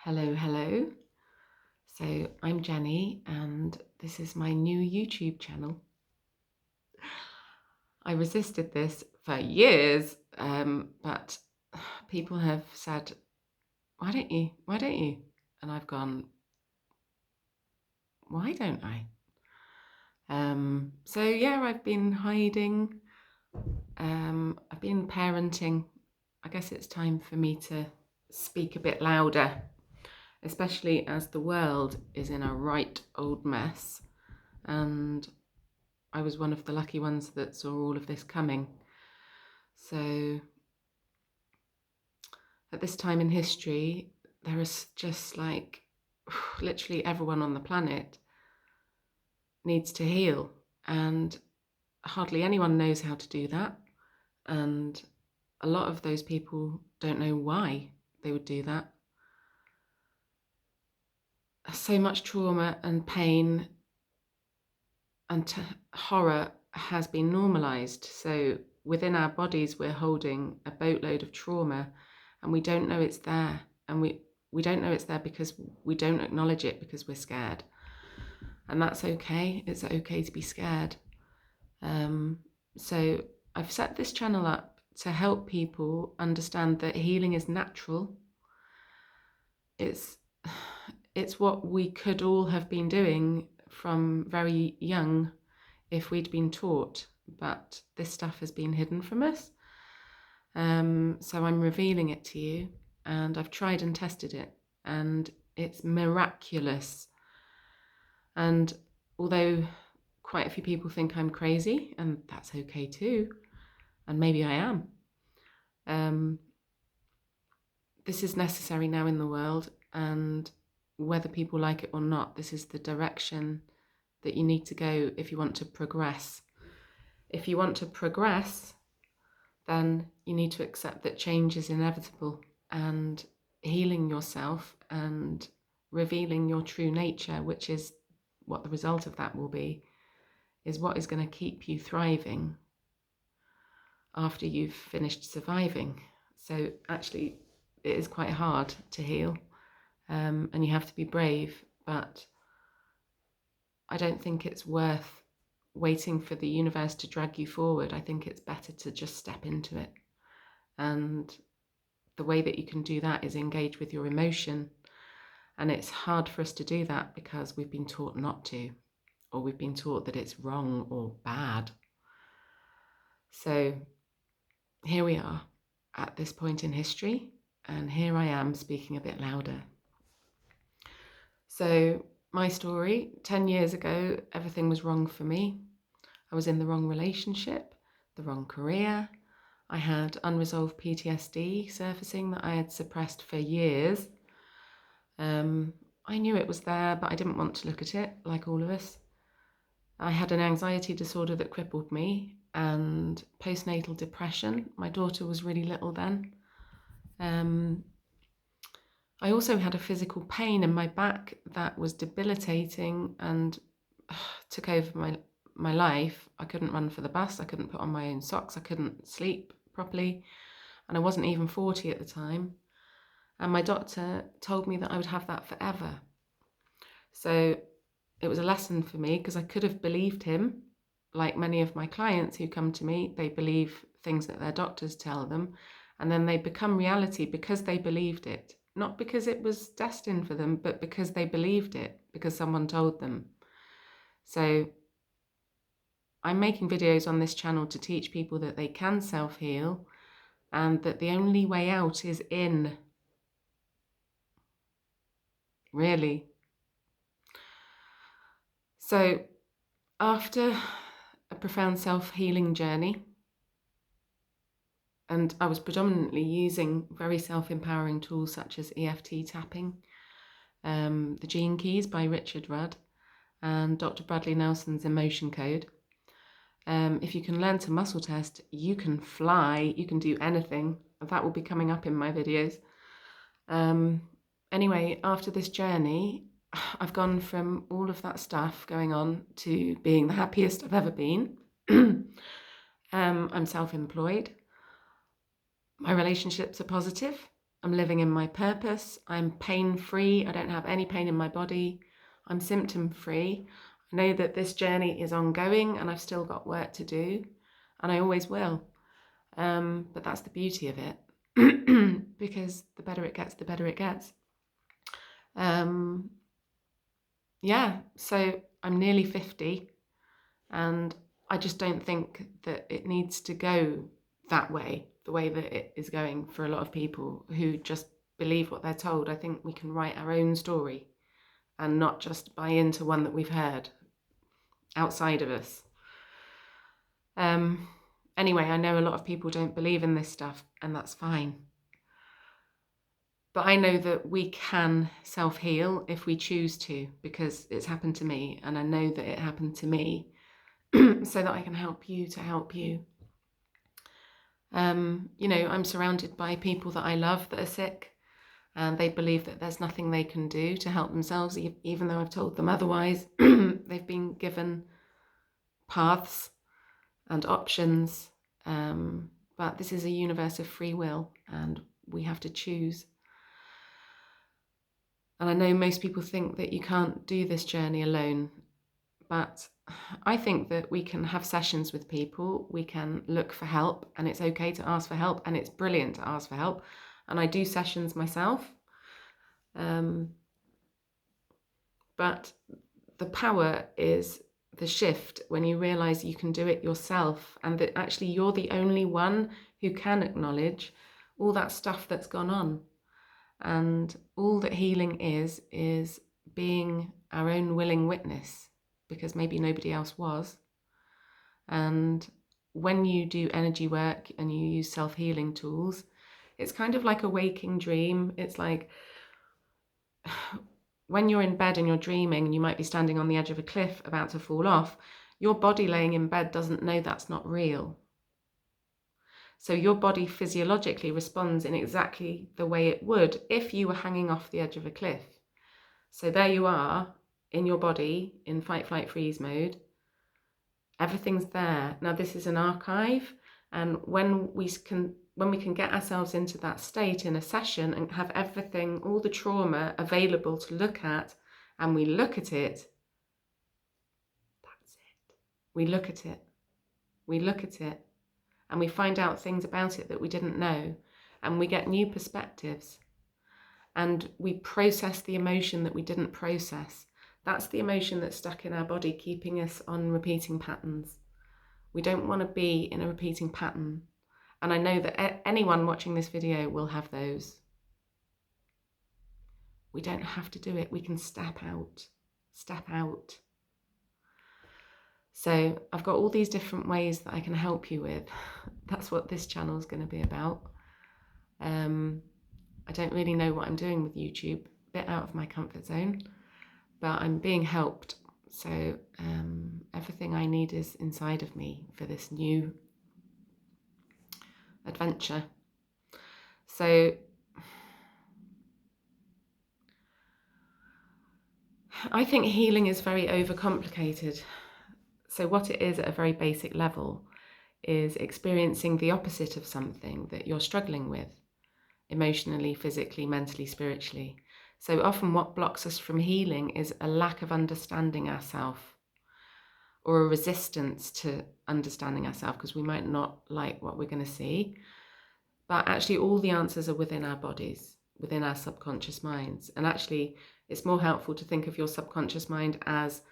Hello, hello. So I'm Jenny and this is my new YouTube channel. I resisted this for years, but people have said, why don't you? Why don't you? And I've gone, why don't I? So yeah, I've been hiding. I've been parenting. I guess it's time for me to speak a bit louder, especially as the world is in a right old mess. And I was one of the lucky ones that saw all of this coming. So at this time in history, there is just like literally everyone on the planet needs to heal, and hardly anyone knows how to do that. And a lot of those people don't know why they would do that. So much trauma and pain and horror has been normalized. So within our bodies, we're holding a boatload of trauma and we don't know it's there. And we don't know it's there because we don't acknowledge it because we're scared. And that's okay. It's okay to be scared. So I've set this channel up to help people understand that healing is natural. It's what we could all have been doing from very young if we'd been taught, but this stuff has been hidden from us. So I'm revealing it to you, and I've tried and tested it, and it's miraculous. And although quite a few people think I'm crazy, and that's okay too, and maybe I am, this is necessary now in the world, and whether people like it or not, this is the direction that you need to go if you want to progress. If you want to progress, then you need to accept that change is inevitable, and healing yourself and revealing your true nature, which is what the result of that will be, is what is going to keep you thriving after you've finished surviving. So actually, it is quite hard to heal, and you have to be brave, but I don't think it's worth waiting for the universe to drag you forward. I think it's better to just step into it. And the way that you can do that is engage with your emotion. And it's hard for us to do that because we've been taught not to, or we've been taught that it's wrong or bad. So here we are at this point in history, and here I am speaking a bit louder. So my story, 10 years ago, everything was wrong for me. I was in the wrong relationship, the wrong career. I had unresolved PTSD surfacing that I had suppressed for years. I knew it was there, but I didn't want to look at it, like all of us. I had an anxiety disorder that crippled me, and postnatal depression. My daughter was really little then. I also had a physical pain in my back that was debilitating and took over my life. I couldn't run for the bus, I couldn't put on my own socks, I couldn't sleep properly, and I wasn't even 40 at the time. And my doctor told me that I would have that forever. So it was a lesson for me, because I could have believed him. Like many of my clients who come to me, they believe things that their doctors tell them, and then they become reality because they believed it. Not because it was destined for them, but because they believed it, because someone told them. So I'm making videos on this channel to teach people that they can self-heal, and that the only way out is in. Really. So after a profound self-healing journey, and I was predominantly using very self-empowering tools such as EFT tapping, the Gene Keys by Richard Rudd, and Dr. Bradley Nelson's Emotion Code. If you can learn to muscle test, you can fly, you can do anything. That will be coming up in my videos. Anyway, after this journey, I've gone from all of that stuff going on to being the happiest I've ever been. I'm self-employed. My relationships are positive. I'm living in my purpose. I'm pain-free. I don't have any pain in my body. I'm symptom-free. I know that this journey is ongoing and I've still got work to do, and I always will. But that's the beauty of it, because the better it gets, the better it gets. Yeah, so I'm nearly 50, and I just don't think that it needs to go that way, the way that it is going for a lot of people who just believe what they're told. I think we can write our own story and not just buy into one that we've heard outside of us. Anyway, I know a lot of people don't believe in this stuff, and that's fine. But I know that we can self-heal if we choose to, because it's happened to me, and I know that it happened to me so that I can help you to help you. You know, I'm surrounded by people that I love that are sick, and they believe that there's nothing they can do to help themselves, even though I've told them otherwise. They've been given paths and options, but this is a universe of free will, and we have to choose. And I know most people think that you can't do this journey alone, but I think that we can have sessions with people, we can look for help, and it's okay to ask for help, and it's brilliant to ask for help. And I do sessions myself. But the power is the shift when you realize you can do it yourself, and that actually you're the only one who can acknowledge all that stuff that's gone on. And all that healing is being our own willing witness, because maybe nobody else was. And when you do energy work and you use self-healing tools, it's kind of like a waking dream. It's like when you're in bed and you're dreaming and you might be standing on the edge of a cliff about to fall off, your body laying in bed doesn't know that's not real. So your body physiologically responds in exactly the way it would if you were hanging off the edge of a cliff. So there you are in your body in fight, flight, freeze mode. Everything's there. Now this is an archive, and when we can get ourselves into that state in a session and have everything, all the trauma available to look at, and we look at it, that's it. We look at it. We look at it. And we find out things about it that we didn't know, and we get new perspectives, and we process the emotion that we didn't process. That's the emotion that's stuck in our body, keeping us on repeating patterns. We don't want to be in a repeating pattern, and I know that anyone watching this video will have those. We don't have to do it. We can step out. So I've got all these different ways that I can help you with. That's what this channel is going to be about. I don't really know what I'm doing with YouTube, a bit out of my comfort zone, but I'm being helped. So everything I need is inside of me for this new adventure. So I think healing is very overcomplicated. So what it is at a very basic level is experiencing the opposite of something that you're struggling with, emotionally, physically, mentally, spiritually. So often what blocks us from healing is a lack of understanding ourselves, or a resistance to understanding ourselves, because we might not like what we're going to see. But actually all the answers are within our bodies, within our subconscious minds. And actually it's more helpful to think of your subconscious mind as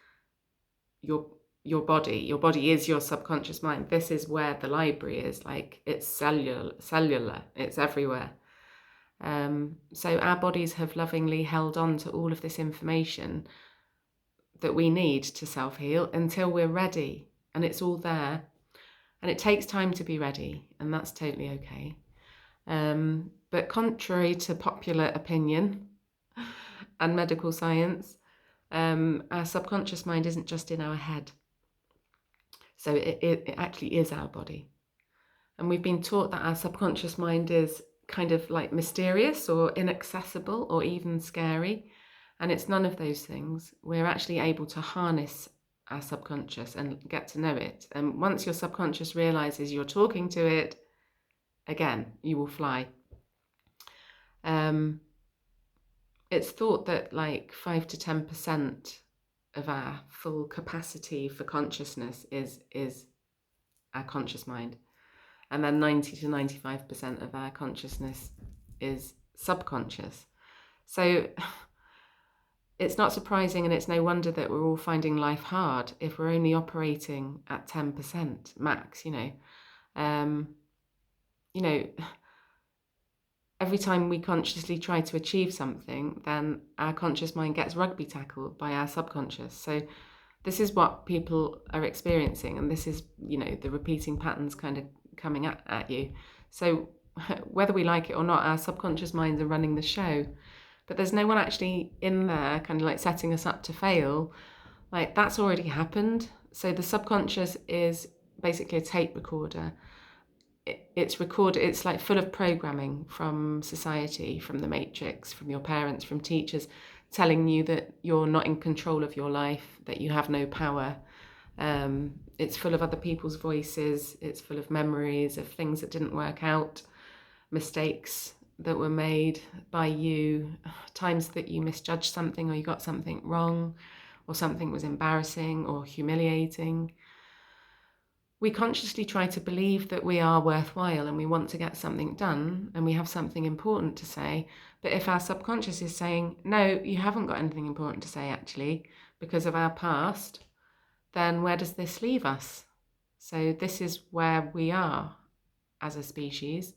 your body. Your body is your subconscious mind. This is where the library is, like it's cellular, it's everywhere. So our bodies have lovingly held on to all of this information that we need to self-heal until we're ready, and it's all there. And it takes time to be ready, and that's totally okay. But contrary to popular opinion and medical science, our subconscious mind isn't just in our head. So it actually is our body. And we've been taught that our subconscious mind is kind of like mysterious or inaccessible or even scary. And it's none of those things. We're actually able to harness our subconscious and get to know it. And once your subconscious realizes you're talking to it, again, you will fly. It's thought that like 5 to 10% of our full capacity for consciousness is our conscious mind. And then 90 to 95% of our consciousness is subconscious. So it's not surprising, and it's no wonder that we're all finding life hard if we're only operating at 10% max, every time we consciously try to achieve something, then our conscious mind gets rugby tackled by our subconscious. So this is what people are experiencing, and this is, the repeating patterns kind of coming at you. So whether we like it or not, our subconscious minds are running the show, but there's no one actually in there kind of like setting us up to fail. Like, that's already happened. So the subconscious is basically a tape recorder. It's recorded, it's like full of programming from society, from the matrix, from your parents, from teachers, telling you that you're not in control of your life, that you have no power. It's full of other people's voices. It's full of memories of things that didn't work out, mistakes that were made by you, times that you misjudged something, or you got something wrong, or something was embarrassing or humiliating. We consciously try to believe that we are worthwhile and we want to get something done and we have something important to say. But if our subconscious is saying, no, you haven't got anything important to say actually because of our past, then where does this leave us? So this is where we are as a species.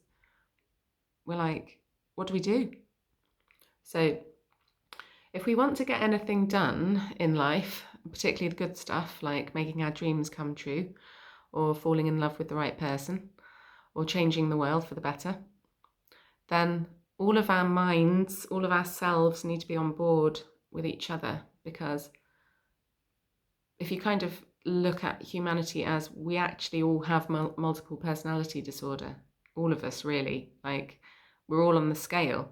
We're like, what do we do? So if we want to get anything done in life, particularly the good stuff like making our dreams come true, or falling in love with the right person, or changing the world for the better, then all of our minds, all of our selves need to be on board with each other. Because if you kind of look at humanity as we actually all have multiple personality disorder, all of us really, like we're all on the scale.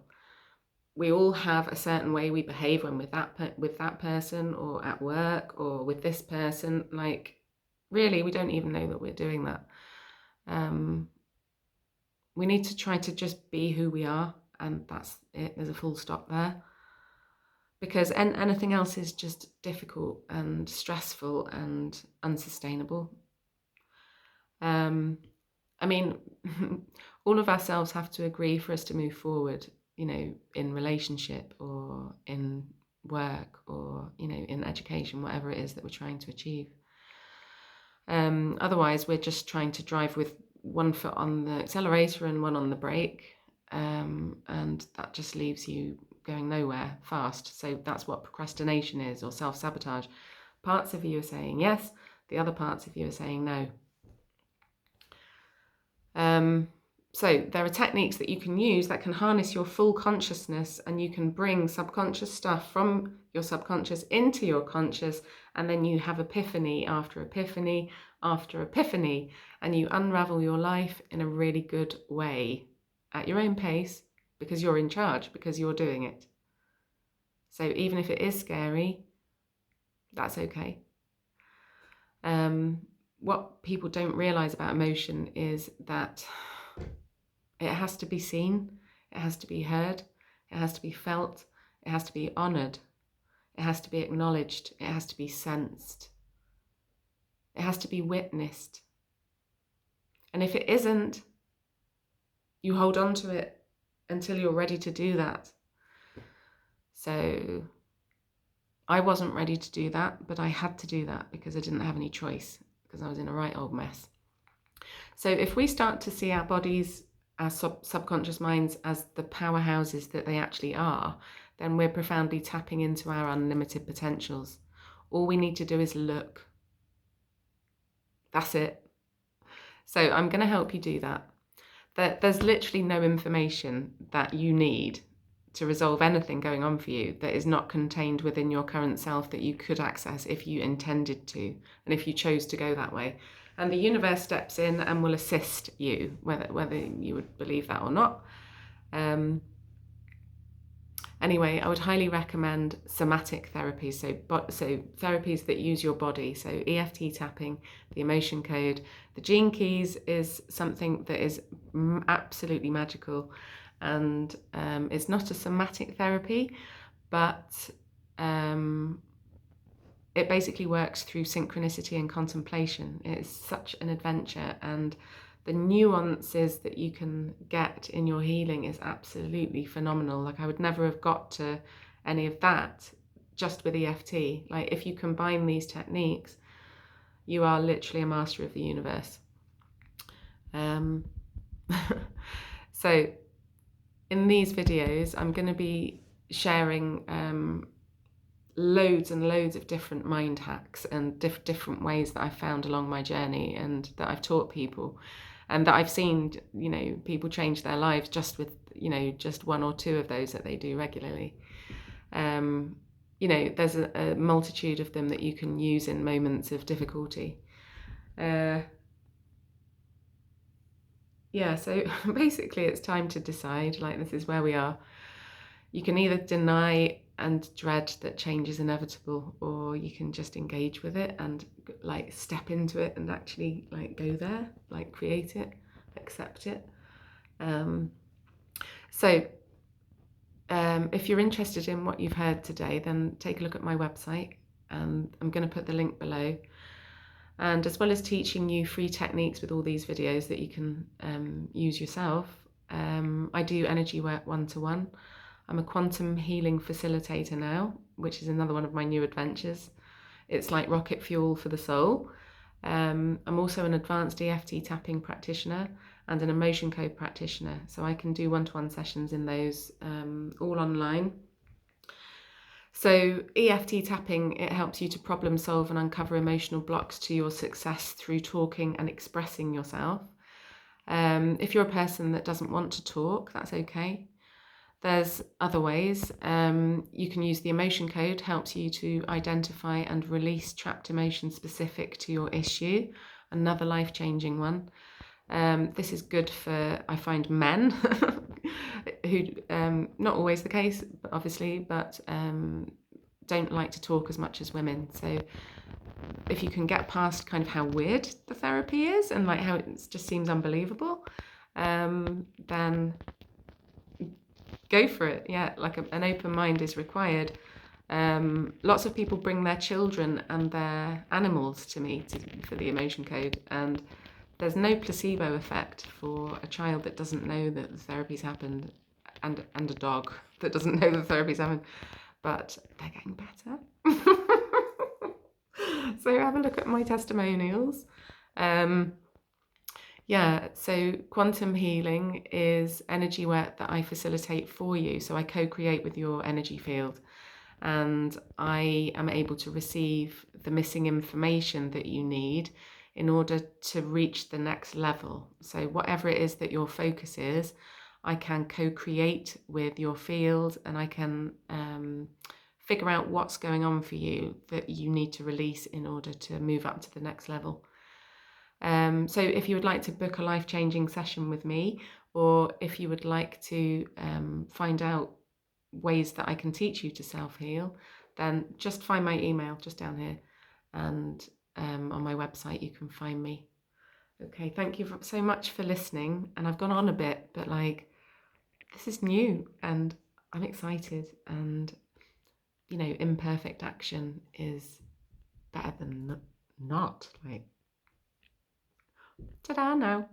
We all have a certain way we behave when with that person, or at work, or with this person. Like, really, we don't even know that we're doing that. We need to try to just be who we are, and that's it. There's a full stop there. Because anything else is just difficult and stressful and unsustainable. All of ourselves have to agree for us to move forward, in relationship or in work or, in education, whatever it is that we're trying to achieve. Otherwise, we're just trying to drive with one foot on the accelerator and one on the brake, and that just leaves you going nowhere fast. So that's what procrastination is, or self-sabotage. Parts of you are saying yes, the other parts of you are saying no. So there are techniques that you can use that can harness your full consciousness, and you can bring subconscious stuff from your subconscious into your conscious, and then you have epiphany after epiphany after epiphany, and you unravel your life in a really good way at your own pace, because you're in charge, because you're doing it. So even if it is scary, that's okay. What people don't realize about emotion is that it has to be seen, it has to be heard, it has to be felt, it has to be honored, it has to be acknowledged, it has to be sensed, it has to be witnessed. And if it isn't, you hold on to it until you're ready to do that. So I wasn't ready to do that, but I had to do that because I didn't have any choice, because I was in a right old mess. So if we start to see our bodies, our subconscious minds, as the powerhouses that they actually are, then we're profoundly tapping into our unlimited potentials. All we need to do is look. That's it. So I'm going to help you do that. There's literally no information that you need to resolve anything going on for you that is not contained within your current self that you could access if you intended to, and if you chose to go that way. And the universe steps in and will assist you, whether you would believe that or not. Anyway, I would highly recommend somatic therapies, so therapies that use your body. So EFT tapping, the emotion code, the gene keys is something that is absolutely magical. And it's not a somatic therapy, but it basically works through synchronicity and contemplation. It is such an adventure, and the nuances that you can get in your healing is absolutely phenomenal. Like, I would never have got to any of that just with EFT. Like, if you combine these techniques, you are literally a master of the universe. So in these videos, I'm going to be sharing loads and loads of different mind hacks and different ways that I've found along my journey, and that I've taught people, and that I've seen, you know, people change their lives just with, you know, just one or two of those that they do regularly. You know, there's a multitude of them that you can use in moments of difficulty. Yeah, so basically it's time to decide, like, this is where we are. You can either deny and dread that change is inevitable, or you can just engage with it and like step into it and actually like go there, like create it, accept it. If you're interested in what you've heard today, then take a look at my website, and I'm going to put the link below. And as well as teaching you free techniques with all these videos that you can use yourself, I do energy work one-to-one. I'm a quantum healing facilitator now, which is another one of my new adventures. It's like rocket fuel for the soul. I'm also an advanced EFT tapping practitioner and an emotion code practitioner. So I can do one-to-one sessions in those, all online. So EFT tapping, it helps you to problem solve and uncover emotional blocks to your success through talking and expressing yourself. If you're a person that doesn't want to talk, that's okay. There's other ways. You can use the emotion code, helps you to identify and release trapped emotions specific to your issue. Another life-changing one. This is good for, I find, men who, not always the case, obviously, but don't like to talk as much as women. So if you can get past kind of how weird the therapy is and like how it just seems unbelievable, then go for it. Yeah, like an open mind is required. Lots of people bring their children and their animals to me for the emotion code, and there's no placebo effect for a child that doesn't know that the therapy's happened, and a dog that doesn't know the therapy's happened, but they're getting better. So have a look at my testimonials. Yeah, so quantum healing is energy work that I facilitate for you. So I co-create with your energy field, and I am able to receive the missing information that you need in order to reach the next level. So whatever it is that your focus is, I can co-create with your field, and I can figure out what's going on for you that you need to release in order to move up to the next level. So if you would like to book a life-changing session with me, or if you would like to find out ways that I can teach you to self-heal, then just find my email just down here, and on my website you can find me. Okay, thank you so much for listening, and I've gone on a bit, but like, this is new and I'm excited, and you know, imperfect action is better than not. Like, ta-da now.